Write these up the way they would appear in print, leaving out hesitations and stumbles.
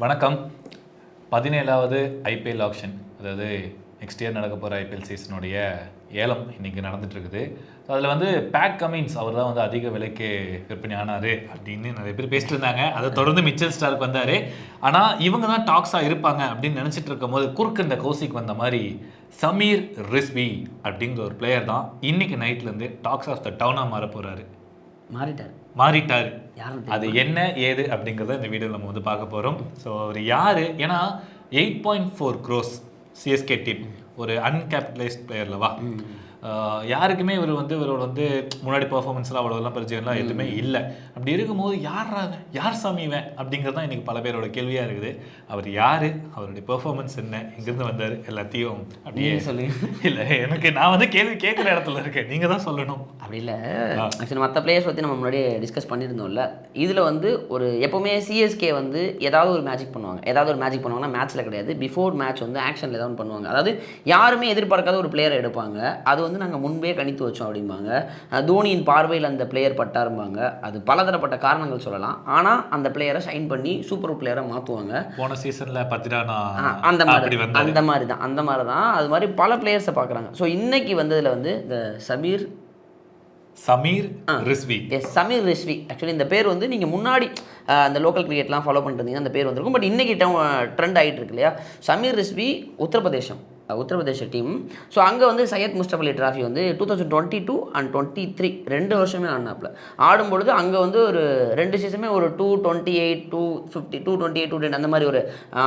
வணக்கம். 17வது IPL action, அதாவது next year நடக்க போகிற ஐபிஎல் சீசனுடைய ஏலம் இன்றைக்கி நடந்துகிட்ருக்குது. அதில் வந்து பேட் கமின்ஸ் அவர் தான் வந்து அதிக விலைக்கு விற்பனை ஆனார் அப்படின்னு நிறைய பேர் பேசிட்டு இருந்தாங்க. அதை தொடர்ந்து மிச்சல் ஸ்டார்க் வந்தார். ஆனால் இவங்க தான் டாக்ஸாக இருப்பாங்க அப்படின்னு நினச்சிட்டு இருக்கும் போது குறுக்கு இந்த கௌசிக் வந்த மாதிரி சமீர் ரிஸ்வி அப்படிங்கிற ஒரு பிளேயர் தான் இன்னைக்கு நைட்லேருந்து டாக்ஸ் ஆஃப் த டவுனாக மாற போகிறாரு. மாறிட்டார். அது என்ன ஏது அப்படிங்கிறத இந்த வீடியோவில் நம்ம வந்து பார்க்க போகிறோம். ஸோ அவர் யார்? ஏன்னா 8.4 crores சிஎஸ்கே டீம், ஒரு அன்கேபிட்டலைஸ்ட் பிளேயர்லவா, யாருக்குமே இவர் வந்து இவரோட வந்து முன்னாடி பர்ஃபார்மன்ஸ்லாம் அவ்வளோலாம் பரிச்சயம்லாம் எதுவுமே இல்லை. அப்படி இருக்கும்போது யார் சாமிவேன் அப்படிங்கிறது தான் இன்றைக்கி பல பேரோட கேள்வியாக இருக்குது. அவர் யார், அவருடைய பெர்ஃபார்மன்ஸ் என்ன, எங்கேருந்து வந்தார், எல்லாத்தையும் அப்படியே சொல்லுங்க. இல்லை, எனக்கு நான் வந்து கேள்வி கேட்குற இடத்துல இருக்கேன், நீங்கள் தான் சொல்லணும். அப்படி இல்லை, ஆக்சுவலி மற்ற பிளேயர்ஸ் பற்றி நம்ம முன்னாடியே டிஸ்கஸ் பண்ணியிருந்தோம்ல. இதில் வந்து ஒரு எப்போவுமே சிஎஸ்கே வந்து ஏதாவது ஒரு மேஜிக் பண்ணுவாங்கன்னா மேட்ச்சில் கிடையாது, பிஃபோர் மேட்ச் வந்து ஆக்ஷனில் ஏதாவது பண்ணுவாங்க. அதாவது யாருமே எதிர்பார்க்காத ஒரு பிளேயரை எடுப்பாங்க. அது வந்து நாங்கள் முன்பே கணித்து வச்சோம் அப்படிம்பாங்க. தோனியின் பார்வையில் அந்த பிளேயர் பட்டாரும்பாங்க. அது பலதரப்பட்ட காரணங்கள் சொல்லலாம். ஆனால் அந்த பிளேயரை சைன் பண்ணி சூப்பர் பிளேயரை மாற்றுவாங்க. போன சீசனில் பத்திரானா அந்த மாதிரி தான் அது மாதிரி பல பிளேயர்ஸை பார்க்குறாங்க. ஸோ இன்னைக்கு வந்ததில் வந்து இந்த சமீர் ரிஸ்வி. ஆக்சுவலி இந்த பேர் வந்து நீங்கள் முன்னாடி அந்த லோக்கல் கிரிக்கெட்லாம் ஃபாலோ பண்ணிட்டு இருந்தீங்கன்னா அந்த பேர் வந்திருக்கும். பட் இன்றைக்கி ட்ரெண்ட் ஆகிட்டு இருக்கு இல்லையா. சமீர் ரிஸ்வி உத்தரப்பிரதேச டீம். ஸோ அங்கே வந்து சையத் முஸ்தப் அலி டிராஃபி வந்து 2022 and 23 2 வருஷமே ஆடினாப்புல. ஆடும்பொழுது அங்கே வந்து ஒரு 2 சீசனுமே ஒரு 228, 250, 228, 210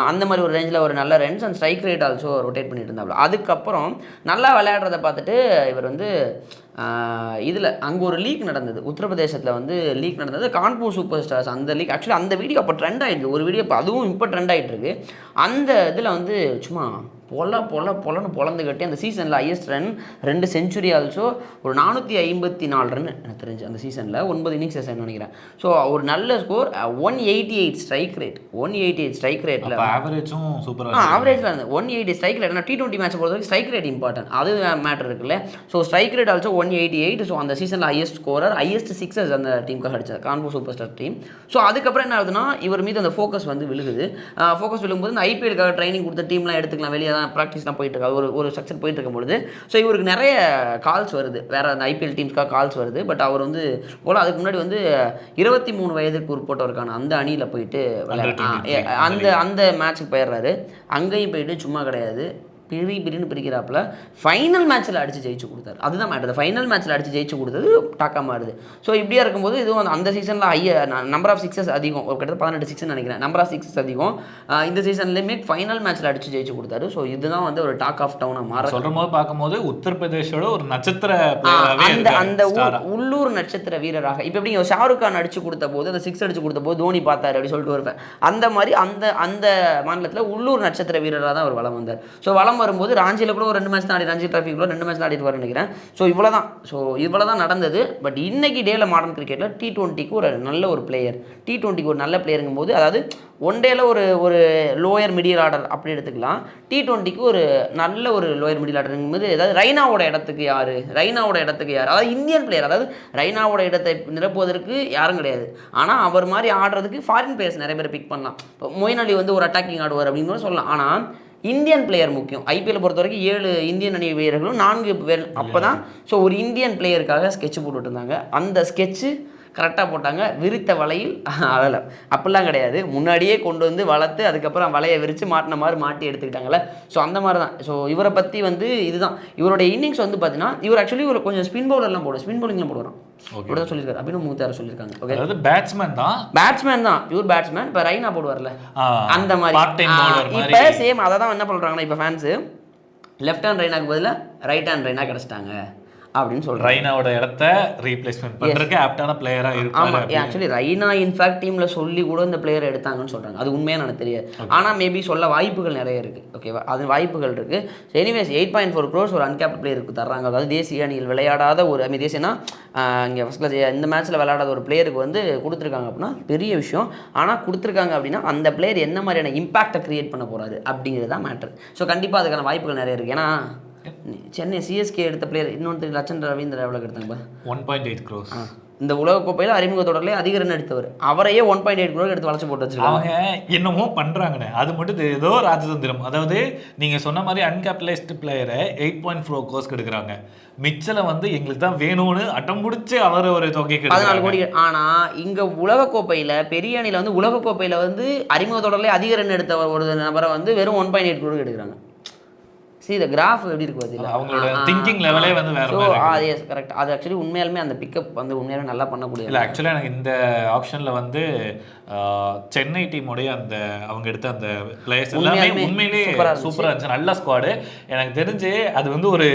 அந்த மாதிரி ஒரு ரேஞ்சில் ஒரு நல்ல runs and strike rate also rotate பண்ணிட்டு இருந்தாப்புல. அதுக்கப்புறம் நல்லா விளையாடுறதை பார்த்துட்டு இவர் வந்து இதில் அங்கே ஒரு லீக் நடந்தது, உத்தரப்பிரதேசத்தில் வந்து லீக் நடந்தது, கான்பூர் சூப்பர் ஸ்டார்ஸ். அந்த லீக் ஆக்சுவலி அந்த வீடியோ அப்போ ட்ரெண்ட் ஆகிட்டு, ஒரு வீடியோ இப்போ அதுவும் இப்போ ட்ரெண்ட் ஆகிட்டு இருக்கு. அந்த இதில் வந்து சும்மா பொலன்னு பொலந்து கட்டி அந்த சீசனில் ஹையஸ்ட் ரன் 2 செஞ்சுரி ஆல்சோ, ஒரு 454 ரன் எனக்கு தெரிஞ்சு அந்த சீசனில் 9 இன்னிங்ஸ் நினைக்கிறேன். ஸோ ஒரு நல்ல ஸ்கோர், 188 ஸ்ட்ரைக் ரேட்டில் ஆவரேஜும் சூப்பராக ஆவரேஜில் இருந்தது. 180 ஸ்ட்ரைக் ரேட். ஆனால் T20 மேட்ச் பொறுத்த வரைக்கும் ஸ்ட்ரைக் ரேட் இம்பார்ட்டன்ட், அது மேட்டர் இருக்குல்ல. So strike rate also 188. So அந்த சீசனில் ஹையஸ்ட் ஸ்கோரர், ஹையஸ்ட் சிக்ஸஸ் அந்த டீமுக்காக அடிச்சார், Kanpur super star team. So அதுக்கப்புறம் என்ன ஆகுதுன்னா இவர் மீது அந்த ஃபோக்கஸ் வந்து விழுகுது. ஃபோக்கஸ் விழும்போது இந்த ஐபிஎலுக்காக ட்ரைனிங் கொடுத்த டீம்லாம் எடுத்துக்கலாம், வெளியே தான் ப்ராக்டிஸ்லாம் போயிட்டு இருக்காது, ஒரு ஸ்ட்ரக்சர் போயிட்டு இருக்கும்பொழுது ஸோ இவருக்கு நிறைய கால்ஸ் வருது, வேறு அந்த ஐபிஎல் டீம்ஸ்க்காக கால்ஸ் வருது. பட் அவர் வந்து போல அதுக்கு முன்னாடி வந்து 23 வயதுக்கு உட்பட்டவருக்கான அந்த அணியில் போயிட்டு அந்த மேட்ச்சுக்கு போயிடுறாரு. அங்கேயும் போயிட்டு சும்மா கிடையாது, பிரின்னு பிரிக்கிறாப்புல ஃபைனல் மேட்ச்சில் அடித்து ஜெயிச்சு கொடுத்தாரு. அதுதான் மேட்டர். ஃபைனல் மேட்ச்சில் அடித்து ஜெயிச்சு கொடுத்தது டாக்கா மாறுது. ஸோ இப்படியா இருக்கும்போது இதுவும் அந்த சீசனில் நம்பர் ஆஃப் சிக்ஸஸ் அதிகம், ஒரு கிட்டத்தட்ட 18 சிக்ஸ் நினைக்கிறேன், நம்பர் ஆஃப் சிக்ஸஸ் அதிகம். இந்த சீசன்லேயுமே ஃபைனல் மேட்ச்சில் அடித்து ஜெயிச்சு கொடுத்தாரு. ஸோ இதுதான் வந்து ஒரு டாக் ஆஃப் டவுனாக மாற சொல்கிற போது பார்க்கும்போது உத்தரப்பிரதேஷோட ஒரு நட்சத்திர அந்த உள்ளூர் நட்சத்திர வீரராக. இப்போ எப்படி ஷாருக் கான் அடிச்சு கொடுத்த போது அந்த 6 அடிச்சு கொடுத்த போது தோனி பார்த்தாரு அப்படி சொல்லிட்டு வருவேன். அந்த மாதிரி அந்த மாநிலத்தில் உள்ளூர் நட்சத்திர வீரராக தான் அவர் வளம் வந்தார். ஸோ வளம் வரும்போது ராஞ்சியில் கூட ஒரு 2 மேட்ச் தான் ரஞ்சி டிராஃபிக்குள்ள 2 மேட்ச் தான் ஆடிட்டு வரேன் நினைக்கிறேன். ஸோ இவ்வளோ தான் நடந்தது. பட் இன்னைக்கு டேல மாடர்ன் கிரிக்கெட்டில் T20க்கு ஒரு நல்ல ஒரு பிளேயர், T20க்கு ஒரு நல்ல பிளேயருங்கும் போது, அதாவது ஒன் டேல ஒரு லோயர் மிடில் ஆர்டர் அப்படி எடுத்துக்கலாம். T20க்கு ஒரு நல்ல ஒரு லோயர் மிடில் ஆர்டருங்கும் போது, அதாவது ரெய்னாவோட இடத்துக்கு யார், அதாவது இந்தியன் பிளேயர், அதாவது ரெய்னாவோட இடத்தை நிரப்புவதற்கு யாரும் கிடையாது. ஆனால் அவர் மாதிரி ஆடுறதுக்கு ஃபாரின் பிளேயர்ஸ் நிறைய பேர் பிக் பண்ணலாம். இப்போ மொயின் அலி வந்து ஒரு அட்டாக்கிங் ஆடுவார் அப்படின்னு சொல்லலாம். ஆனால் இந்தியன் பிளேயர் முக்கியம். ஐபிஎல் பொறுத்த வரைக்கும் 7 இந்தியன் அணி வீரர்களும் 4 பேர் அப்போ தான். ஸோ ஒரு இந்தியன் பிளேயருக்காக ஸ்கெட்ச் போட்டுட்டு இருந்தாங்க. அந்த ஸ்கெட்சு கரெக்டாக போட்டாங்க. விரித்த வலையில் அழலை அப்படிலாம் கிடையாது, முன்னாடியே கொண்டு வந்து வளர்த்து அதுக்கப்புறம் வலையை விரித்து மாட்டின மாதிரி மாட்டி எடுத்துக்கிட்டாங்கல்ல. ஸோ அந்த மாதிரி தான். ஸோ இவரை பற்றி வந்து இதுதான் இவருடைய இன்னிங்ஸ் வந்து பார்த்தீங்கன்னா, இவர் ஆக்சுவலி ஒரு கொஞ்சம் ஸ்பின் பவுலிங்லாம் போடுவாராம். இப்படிதான் சொல்லியிருக்காரு. அப்படின்னு மூத்தார சொல்லியிருக்காங்க. ஓகே, அதாவது பேட்ஸ்மேன் தான், பியூர் பேட்ஸ்மேன். இப்போ ரெய்னா போடுவார்ல அந்த மாதிரி. இப்போ சேம் அதை தான் என்ன பண்ணுறாங்கன்னா, இப்போ ஃபேன்ஸு லெஃப்ட் ஹேண்ட் ரெய்னாக்கு பதிலாக ரைட் ஹேண்ட் ரெய்னா கிடச்சிட்டாங்க அப்படின்னு சொல்றாங்க. ரெய்னாவோட இடத்தை ரீப்ளேஸ்மென்ட் பண்றதுக்கு ஆப்டான பிளேயரா இருப்பாரு. ஆமா, ஆக்சுவலி ரெய்னா இன்ஃபேக்ட் டீம்ல சொல்லி கூட இந்த பிளேயரை எடுத்தாங்கன்னு சொல்றாங்க. அது உண்மையா எனக்கு தெரியாது. ஆனா மேபி சொல்ல வாய்ப்புகள் நிறைய இருக்கு. ஓகேவா, அது வாய்ப்புகள் இருக்கு. எனிவேஸ் 8.4 crores ஒரு அன்கேப்ட் பிளேயருக்கு தர்றாங்க. அதாவது தேசிய அணியில் விளையாடாத ஒரு தேசியனா இங்கே ஃபர்ஸ்ட் கிளாஸ் இந்த மேட்ச்சில் விளையாடாத ஒரு பிளேயருக்கு வந்து கொடுத்துருக்காங்க அப்படின்னா பெரிய விஷயம். ஆனால் கொடுத்துருக்காங்க அப்படின்னா அந்த பிளேயர் என்ன மாதிரியான இம்பாக்டை கிரியேட் பண்ண போறாரு அப்படிங்கிறது தான் மேட்டர். ஸோ கண்டிப்பாக அதுக்கான வாய்ப்புகள் நிறைய இருக்குது. ஏன்னா சென்னை சிஎஸ்கே எடுத்த பிளேயர் இன்னொன்று லட்சன் ரவீந்திரா எவ்வளோ எடுத்தாங்க? 1.8 crores. இந்த உலகக்கோப்பையில் அறிமுக தொடரிலே அதிக ரன் எடுத்தவர். அவரையே 1.8 crore எடுத்து வளைச்சு போட்டு வச்சிருக்காங்க. அவங்க என்னமோ பண்றாங்கண்ணே, அது மட்டும் ஏதோ ராஜதந்திரம். அதாவது நீங்க சொன்ன மாதிரி அன்கேபிட்டலைஸ்டு பிளேயரை 8.4 crores எடுக்கிறாங்க. மிச்சல வந்து எங்களுக்கு தான் வேணும்னு அட்டம் முடிச்சு அவர் ஒரு தொகைக்கு 14 கோடி. ஆனா இங்க உலகக்கோப்பையில பெரிய அணியில வந்து உலகக்கோப்பையில வந்து அறிமுக தொடரிலே அதிக ரன் எடுத்த ஒரு நபரை வந்து வெறும் 1.8 crore எடுக்கிறாங்க. See the graph எப்படி இருக்கு பார்த்தீங்களா? அவங்களோட திங்கிங் லெவலே வந்து வேற மாதிரி இருக்கு. Yes correct. அது ஆக்சுவலி உண்மையாலுமே அந்த பிக்கப் வந்து உண்மையாலுமே நல்லா பண்ணக்கூடிய. இல்லை ஆக்சுவலாக எனக்கு இந்த ஆப்ஷன்ல வந்து சென்னை டீமோடைய அந்த அவங்க எடுத்த அந்த பிளேயர்ஸ் எல்லாமே உண்மையிலே சூப்பராக இருந்துச்சு. நல்ல ஸ்குவாடு. எனக்கு தெரிஞ்சு அது வந்து ஒரு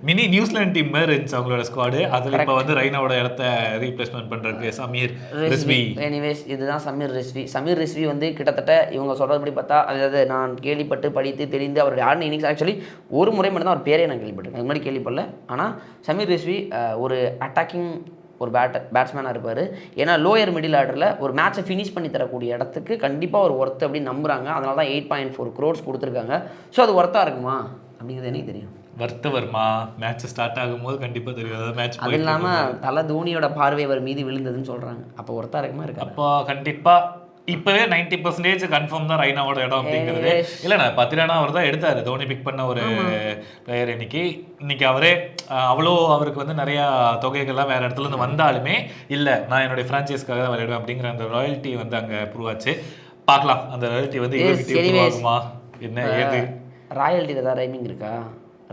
மினி நியூசிலாந்து டீம் மாதிரி இருந்துச்சு அவங்களோட ஸ்குவாடு. அதில் இப்போ வந்து ரெய்னாவோட இடத்த ரீப்ளேஸ்மெண்ட் பண்ணுறதுக்கு சமீர் ரிஸ்வி. எனிவேஸ் இதுதான் சமீர் ரிஸ்வி. சமீர் ரிஸ்வி வந்து கிட்டத்தட்ட இவங்க சொல்கிறபடி பார்த்தா, அதாவது நான் கேள்விப்பட்டு படித்து தெரிந்து அவருடைய ஆடின இன்னிங்ஸ் ஆக்சுவலி ஒரு முறை மட்டும் தான் அவர் பேரே நான் கேள்விப்பட்டிருக்கேன். அது மாதிரி கேள்விப்படல. ஆனால் சமீர் ரிஸ்வி ஒரு அட்டாக்கிங் ஒரு பேட்ஸ்மேனாக இருப்பார். ஏன்னா லோயர் மிடில் ஆர்டரில் ஒரு மேட்சை ஃபினிஷ் பண்ணி தரக்கூடிய இடத்துக்கு கண்டிப்பாக ஒரு ஒர்த்து அப்படின்னு நம்புகிறாங்க. அதனால தான் 8.4 crores கொடுத்துருக்காங்க. ஸோ அது ஒர்த்தாக இருக்குமா அப்படிங்கிறது எனக்கு தெரியும். வர்த்து வருமா மேட்ச் ஸ்டார்ட் ஆகும்போது கண்டிப்பாக தெரியும். அதாவது மேட்ச் அது இல்லாமல் தலை தோனியோட பார்வை அவர் மீது விழுந்ததுன்னு சொல்கிறாங்க. அப்போ ஒர்த்தாக இருக்குமா இருக்கு? அப்போ கண்டிப்பாக இப்போவே 90% கன்ஃபார்ம் தான் ரெய்னாவோட இடம் அப்படிங்கிறது. இல்லைண்ணா 10 ரன் அவர் தான் எடுத்தார். தோனி பிக் பண்ண ஒரு பிளேயர். இன்னைக்கு அவரே அவ்வளோ அவருக்கு வந்து நிறையா தொகைகள்லாம் வேறு இடத்துல இருந்து வந்தாலுமே இல்லை நான் என்னுடைய ஃப்ரான்ச்சைஸ்க்காக தான் விளையாடுவேன் அப்படிங்கிற அந்த ராயல்ட்டி வந்து அங்கே ப்ரூவ் ஆச்சு. பார்க்கலாம் அந்த ராயல்ட்டி வந்து ஆகுமா என்ன ஏது. ராயல்ட்டியில் ஏதாவது ரைமிங் இருக்கா?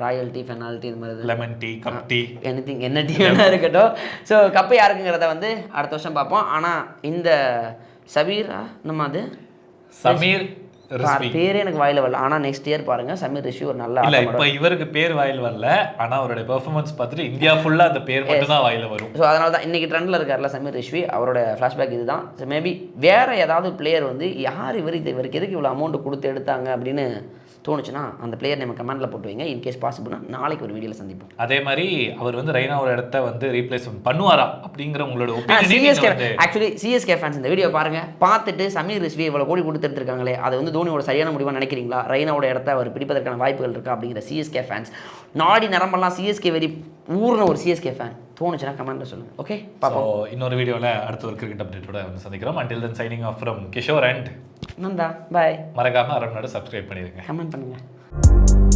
ராயல்ட்டி, பெனால்ட்டி, இது மாதிரி lemon tea, cup tea, anything என்ன டீ வேணா இருக்கட்டும். ஸோ கப்பு யாருக்குங்கிறத வந்து அடுத்த வருஷம் பார்ப்போம். ஆனால் இந்த சபீரா நம்ம அது சமீர் பேரே எனக்கு வாயில வரல. ஆனால் நெக்ஸ்ட் இயர் பாருங்க சமீர் ரிஷி ஒரு நல்ல இல்லை இப்போ இவருக்கு பேர் வாயில் வரல. ஆனால் அவருடைய பெர்ஃபார்மன்ஸ் பார்த்துட்டு இந்தியா ஃபுல்லாக அந்த பேர் மட்டும் தான் வாயில் வரும். ஸோ அதனால தான் இன்னைக்கு ட்ரெண்டில் இருக்கார்ல சமீர் ரிஷ்வி. அவரோட ஃப்ளாஷ்பேக் இதுதான். ஸோ மேபி வேறு ஏதாவது பிளேயர் வந்து யார் இவருக்கு எதுக்கு இவ்வளோ அமௌண்ட் கொடுத்து எடுத்தாங்க அப்படின்னு தோணுச்சுன்னா அந்த பிளேயர் நம்ம கமெண்ட்டில் போட்டு வைங்க. இன்கேஸ் பாசிபிள்னா நாளைக்கு ஒரு வீடியோவில் சந்திப்போம். அதே மாதிரி அவர் வந்து ரெய்னாவோட இடத்த வந்து ரீப்ளேஸ்மெண்ட் பண்ணுவாரா அப்படிங்கிற உங்களோட ஆக்சுவலி சிஎஸ்கே ஃபேன்ஸ் இந்த வீடியோ பாருங்க, பார்த்துட்டு சமீர் ரிஷ்வி இவ்வளோ கோடி கொடுத்து எடுத்துருக்காங்களே அது வந்து தோனியோட சரியான முடிவாக நினைக்கிறீங்களா? ரெய்னாவோட இடத்த அவர் பிடிப்பதற்கான வாய்ப்புகள் இருக்கா அப்படிங்கிற சிஎஸ்கே ஃபேன்ஸ் நாடி நரம்பெல்லாம் சிஎஸ்கே வெறி ஊர்ன ஒரு சிஎஸ்கே ஃபேன் தோணுச்சுன்னா கமெண்ட்ல சொல்லுங்க. ஓகே பாப்போம். இன்னொரு வீடியோவில் அடுத்த ஒரு கிரிக்கெட் அப்டேட்டோட வந்து சந்திக்கிறோம். Until then signing off from Kishore and Nanda. Bye. மறக்காம அரண்நாடு சப்ஸ்கிரைப் பண்ணிடுங்க, கமெண்ட் பண்ணுங்க.